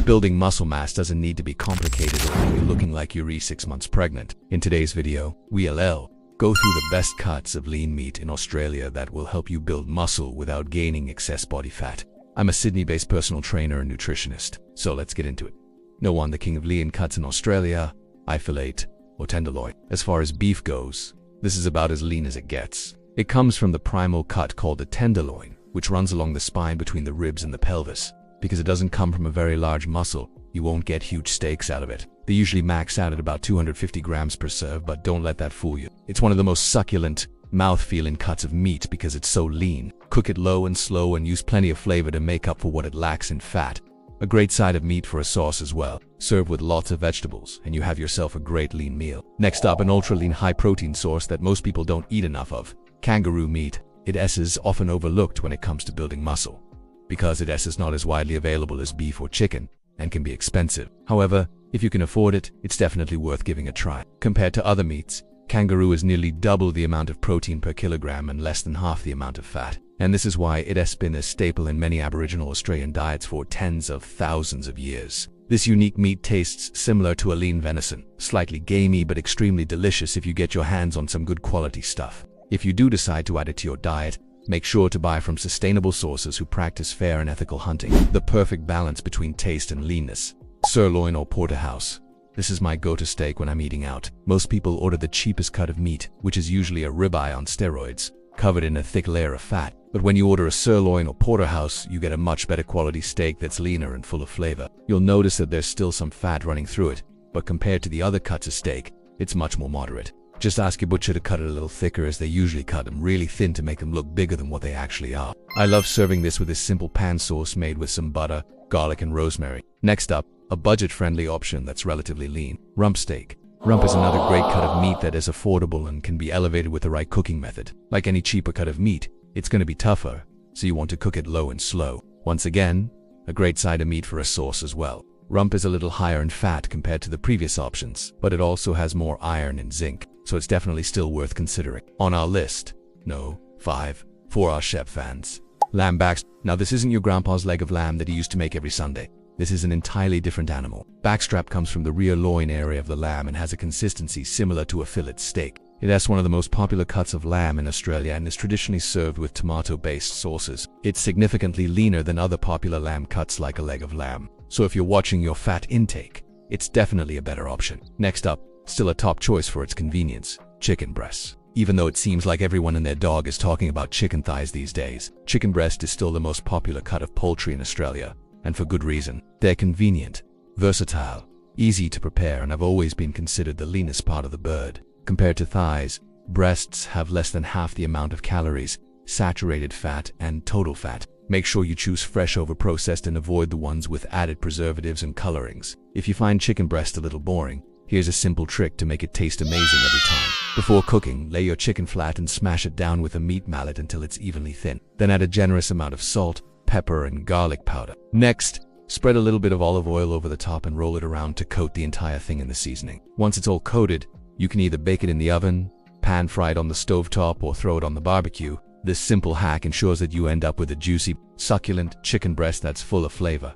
Building muscle mass doesn't need to be complicated or you're looking like you're 6 months pregnant. In today's video, we'll go through the best cuts of lean meat in Australia that will help you build muscle without gaining excess body fat. I'm a Sydney-based personal trainer and nutritionist, so let's get into it. No one the king of lean cuts in Australia, fillet or tenderloin. As far as beef goes, this is about as lean as it gets. It comes from the primal cut called the tenderloin, which runs along the spine between the ribs and the pelvis. Because it doesn't come from a very large muscle, you won't get huge steaks out of it. They usually max out at about 250 grams per serve, but don't let that fool you. It's one of the most succulent, mouth-feeling cuts of meat because it's so lean. Cook it low and slow and use plenty of flavor to make up for what it lacks in fat. A great side of meat for a sauce as well. Serve with lots of vegetables and you have yourself a great lean meal. Next up, an ultra-lean high-protein source that most people don't eat enough of. Kangaroo meat. It is often overlooked when it comes to building muscle, because it is not as widely available as beef or chicken and can be expensive. However, if you can afford it, it's definitely worth giving a try. Compared to other meats, kangaroo is nearly double the amount of protein per kilogram and less than half the amount of fat. And this is why it has been a staple in many Aboriginal Australian diets for tens of thousands of years. This unique meat tastes similar to a lean venison, slightly gamey but extremely delicious if you get your hands on some good quality stuff. If you do decide to add it to your diet, make sure to buy from sustainable sources who practice fair and ethical hunting. The perfect balance between taste and leanness. Sirloin or porterhouse. This is my go-to steak when I'm eating out. Most people order the cheapest cut of meat, which is usually a ribeye on steroids, covered in a thick layer of fat. But when you order a sirloin or porterhouse, you get a much better quality steak that's leaner and full of flavor. You'll notice that there's still some fat running through it, but compared to the other cuts of steak, it's much more moderate. Just ask your butcher to cut it a little thicker, as they usually cut them really thin to make them look bigger than what they actually are. I love serving this with this simple pan sauce made with some butter, garlic and rosemary. Next up, a budget-friendly option that's relatively lean. Rump steak. Rump is another great cut of meat that is affordable and can be elevated with the right cooking method. Like any cheaper cut of meat, it's going to be tougher, so you want to cook it low and slow. Once again, a great side of meat for a sauce as well. Rump is a little higher in fat compared to the previous options, but it also has more iron and zinc, so it's definitely still worth considering. On our list, 5 for our chef fans. Lamb backs. Now this isn't your grandpa's leg of lamb that he used to make every Sunday. This is an entirely different animal. Backstrap comes from the rear loin area of the lamb and has a consistency similar to a fillet steak. It is one of the most popular cuts of lamb in Australia and is traditionally served with tomato-based sauces. It's significantly leaner than other popular lamb cuts like a leg of lamb. So if you're watching your fat intake, it's definitely a better option. Next up, still a top choice for its convenience, chicken breasts. Even though it seems like everyone and their dog is talking about chicken thighs these days, chicken breast is still the most popular cut of poultry in Australia, and for good reason. They're convenient, versatile, easy to prepare, and have always been considered the leanest part of the bird. Compared to thighs, breasts have less than half the amount of calories, saturated fat, and total fat. Make sure you choose fresh over processed and avoid the ones with added preservatives and colorings. If you find chicken breast a little boring, here's a simple trick to make it taste amazing every time. Before cooking, lay your chicken flat and smash it down with a meat mallet until it's evenly thin. Then add a generous amount of salt, pepper, and garlic powder. Next, spread a little bit of olive oil over the top and roll it around to coat the entire thing in the seasoning. Once it's all coated, you can either bake it in the oven, pan fry it on the stovetop, or throw it on the barbecue. This simple hack ensures that you end up with a juicy, succulent chicken breast that's full of flavor.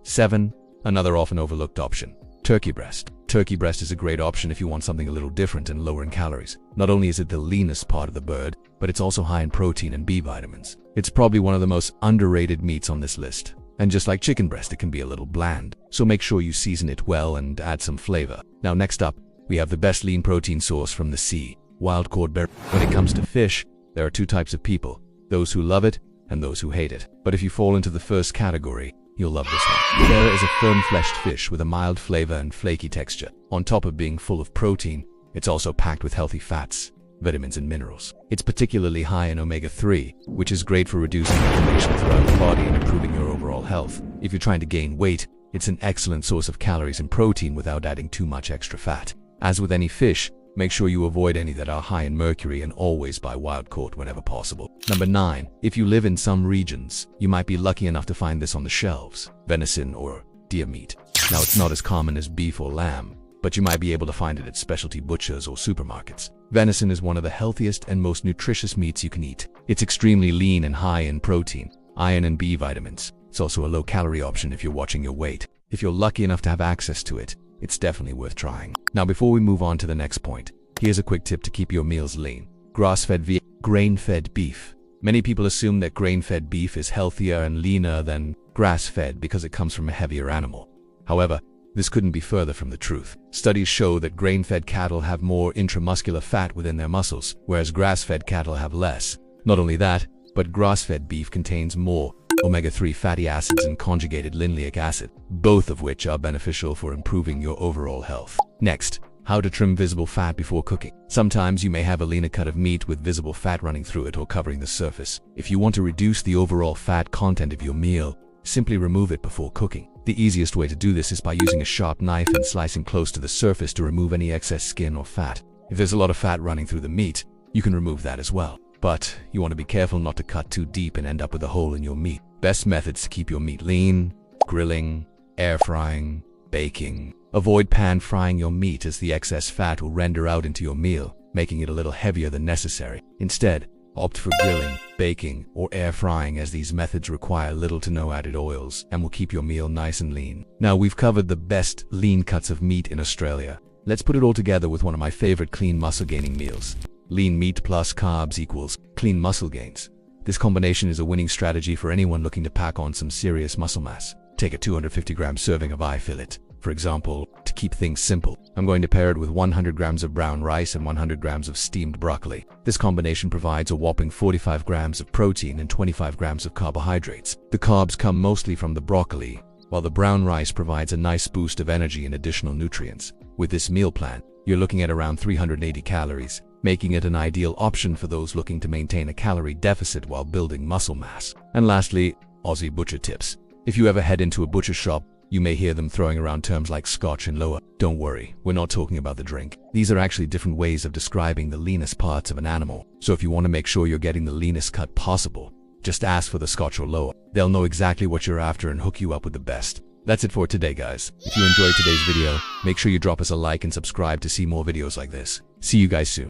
7. Another often overlooked option. Turkey breast. Turkey breast is a great option if you want something a little different and lower in calories. Not only is it the leanest part of the bird, but it's also high in protein and B vitamins. It's probably one of the most underrated meats on this list. And just like chicken breast, it can be a little bland, so make sure you season it well and add some flavor. Now next up, we have the best lean protein source from the sea, wild caught berry. When it comes to fish, there are two types of people, those who love it and those who hate it. But if you fall into the first category, you'll love this one. Berra is a firm-fleshed fish with a mild flavor and flaky texture. On top of being full of protein, it's also packed with healthy fats, vitamins and minerals. It's particularly high in omega-3, which is great for reducing inflammation throughout the body and improving your overall health. If you're trying to gain weight, it's an excellent source of calories and protein without adding too much extra fat. As with any fish, make sure you avoid any that are high in mercury and always buy wild caught whenever possible. Number 9. If you live in some regions, you might be lucky enough to find this on the shelves. Venison or deer meat. Now it's not as common as beef or lamb, but you might be able to find it at specialty butchers or supermarkets. Venison is one of the healthiest and most nutritious meats you can eat. It's extremely lean and high in protein, iron and B vitamins. It's also a low-calorie option if you're watching your weight. If you're lucky enough to have access to it, it's definitely worth trying. Now, before we move on to the next point, here's a quick tip to keep your meals lean. Grass-fed via grain-fed beef. Many people assume that grain-fed beef is healthier and leaner than grass-fed because it comes from a heavier animal. However, this couldn't be further from the truth. Studies show that grain-fed cattle have more intramuscular fat within their muscles, whereas grass-fed cattle have less. Not only that, but grass-fed beef contains more omega-3 fatty acids and conjugated linoleic acid, both of which are beneficial for improving your overall health. Next, how to trim visible fat before cooking. Sometimes you may have a leaner cut of meat with visible fat running through it or covering the surface. If you want to reduce the overall fat content of your meal, simply remove it before cooking. The easiest way to do this is by using a sharp knife and slicing close to the surface to remove any excess skin or fat. If there's a lot of fat running through the meat, you can remove that as well. But you want to be careful not to cut too deep and end up with a hole in your meat. Best methods to keep your meat lean: grilling, air frying, baking. Avoid pan frying your meat as the excess fat will render out into your meal, making it a little heavier than necessary. Instead, opt for grilling, baking, or air frying, as these methods require little to no added oils and will keep your meal nice and lean. Now, we've covered the best lean cuts of meat in Australia. Let's put it all together with one of my favorite clean muscle gaining meals. Lean meat plus carbs equals clean muscle gains. This combination is a winning strategy for anyone looking to pack on some serious muscle mass. Take a 250-gram serving of eye fillet, for example. To keep things simple, I'm going to pair it with 100 grams of brown rice and 100 grams of steamed broccoli. This combination provides a whopping 45 grams of protein and 25 grams of carbohydrates. The carbs come mostly from the broccoli, while the brown rice provides a nice boost of energy and additional nutrients. With this meal plan, you're looking at around 380 calories, making it an ideal option for those looking to maintain a calorie deficit while building muscle mass. And lastly, Aussie butcher tips. If you ever head into a butcher shop, you may hear them throwing around terms like scotch and lower. Don't worry, we're not talking about the drink. These are actually different ways of describing the leanest parts of an animal. So if you want to make sure you're getting the leanest cut possible, just ask for the scotch or lower. They'll know exactly what you're after and hook you up with the best. That's it for today, guys. If you enjoyed today's video, make sure you drop us a like and subscribe to see more videos like this. See you guys soon.